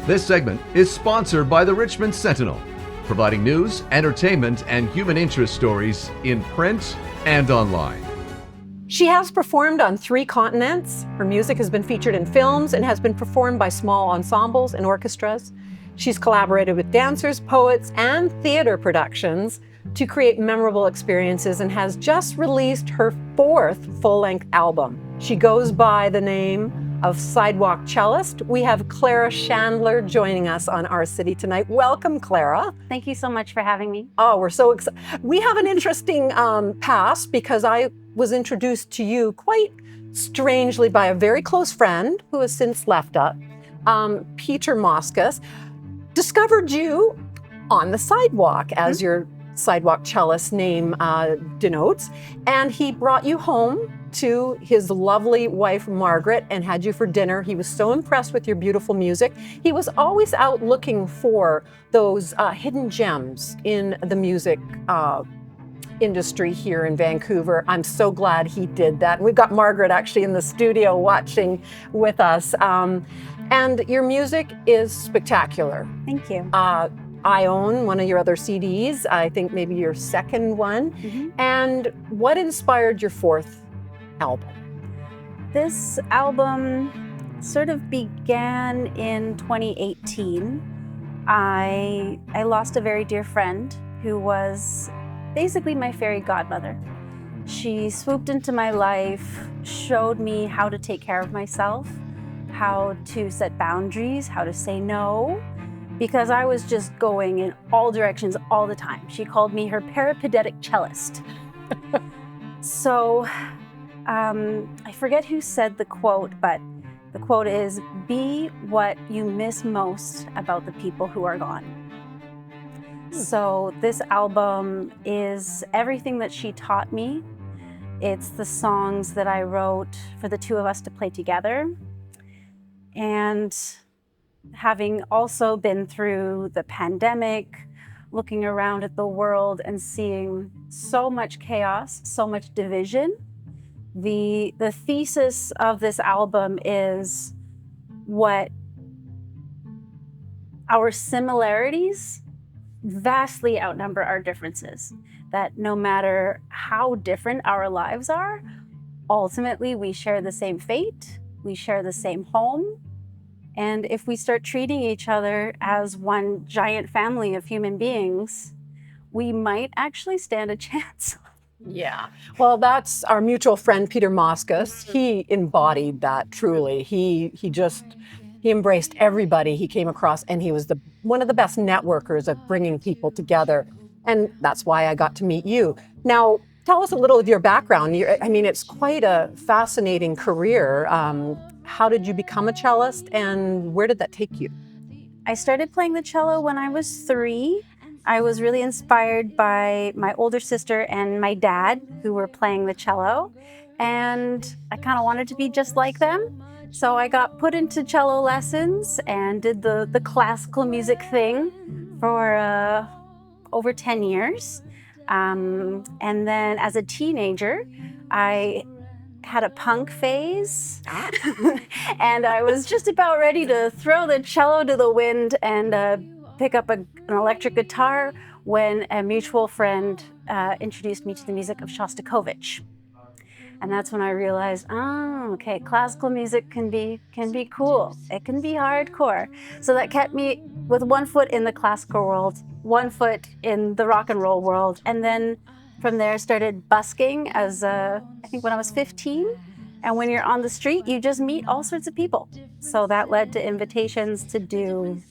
This segment is sponsored by the Richmond Sentinel, providing news, entertainment, and human interest stories in print and online. She has performed on 3 continents. Her music has been featured in films and has been performed by small ensembles and orchestras. She's collaborated with dancers, poets, and theater productions to create memorable experiences and has just released her 4th full-length album. She goes by the name of Sidewalk Cellist. We have Clara Shandler joining us on Our City tonight. Welcome, Clara. Thank you so much for having me. Oh, we're so excited. We have an interesting past because I was introduced to you quite strangely by a very close friend who has since left us, Peter Moscas. Discovered you on the sidewalk, as your sidewalk cellist name denotes, and he brought you home to his lovely wife Margaret and had you for dinner. He was so impressed with your beautiful music. He was always out looking for those hidden gems in the music industry here in Vancouver. I'm so glad he did that. We've got Margaret actually in the studio watching with us. And your music is spectacular. Thank you. I own one of your other CDs, I think maybe your second one. And what inspired your 4th album? This album sort of began in 2018. I lost a very dear friend who was basically my fairy godmother. She swooped into my life, showed me how to take care of myself, how to set boundaries, how to say no, because I was just going in all directions all the time. She called me her peripatetic cellist. So I forget who said the quote, but the quote is, "Be what you miss most about the people who are gone." So this album is everything that she taught me. It's the songs that I wrote for the 2 of us to play together. And having also been through the pandemic, looking around at the world and seeing so much chaos, so much division, the thesis of this album is what our similarities vastly outnumber our differences. That no matter how different our lives are, ultimately we share the same fate, we share the same home. And if we start treating each other as one giant family of human beings, we might actually stand a chance. Yeah. Well, that's our mutual friend, Peter Moscas. He embodied that truly. He embraced everybody he came across, and he was one of the best networkers of bringing people together. And that's why I got to meet you. Now, tell us a little of your background. It's quite a fascinating career. How did you become a cellist, and where did that take you? I started playing the cello when I was 3. I was really inspired by my older sister and my dad, who were playing the cello, and I kind of wanted to be just like them. So I got put into cello lessons and did the classical music thing for over 10 years. And then as a teenager, I had a punk phase and I was just about ready to throw the cello to the wind and pick up an electric guitar when a mutual friend introduced me to the music of Shostakovich. And that's when I realized, okay, classical music can be cool. It can be hardcore. So that kept me with one foot in the classical world, one foot in the rock and roll world. And then from there, I started busking I think when I was 15. And when you're on the street, you just meet all sorts of people. So that led to invitations to do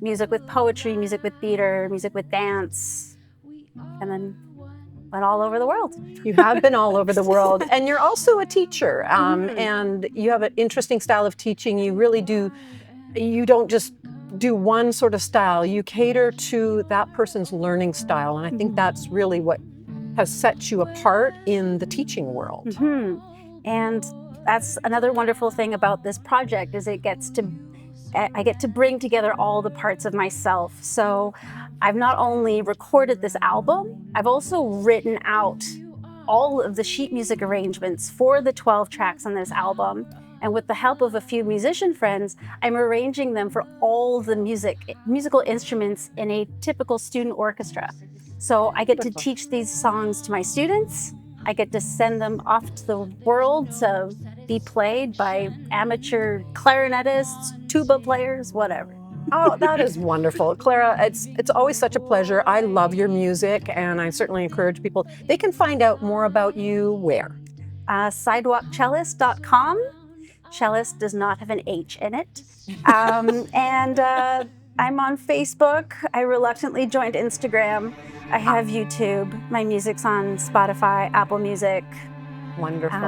music with poetry, music with theater, music with dance, and then went all over the world. You have been all over the world, and you're also a teacher, and you have an interesting style of teaching. You really do, you don't just do one sort of style, you cater to that person's learning style, and I think that's really what has set you apart in the teaching world. And that's another wonderful thing about this project is I get to bring together all the parts of myself. So I've not only recorded this album, I've also written out all of the sheet music arrangements for the 12 tracks on this album. And with the help of a few musician friends, I'm arranging them for all the musical instruments in a typical student orchestra. So I get to teach these songs to my students. I get to send them off to the world to be played by amateur clarinetists, tuba players, whatever. Oh, that is wonderful. Clara, it's always such a pleasure. I love your music, and I certainly encourage people. They can find out more about you where? Sidewalkcellist.com. Cellist does not have an H in it. And I'm on Facebook. I reluctantly joined Instagram. I have YouTube. My music's on Spotify, Apple Music. Wonderful.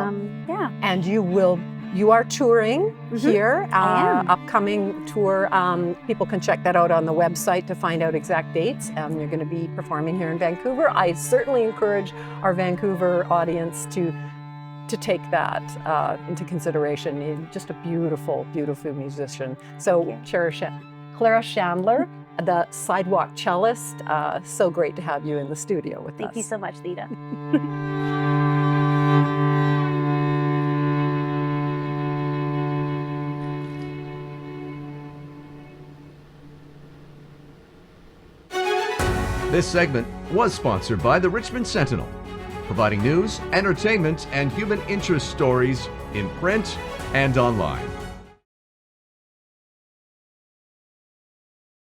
Yeah. And you are touring here, I am. upcoming tour. People can check that out on the website to find out exact dates. You're going to be performing here in Vancouver. I certainly encourage our Vancouver audience to take that into consideration. You're just a beautiful, beautiful musician. So Clara Shandler, the Sidewalk Cellist, so great to have you in the studio with us. Thank you so much, Lita. This segment was sponsored by the Richmond Sentinel, providing news, entertainment, and human interest stories in print and online.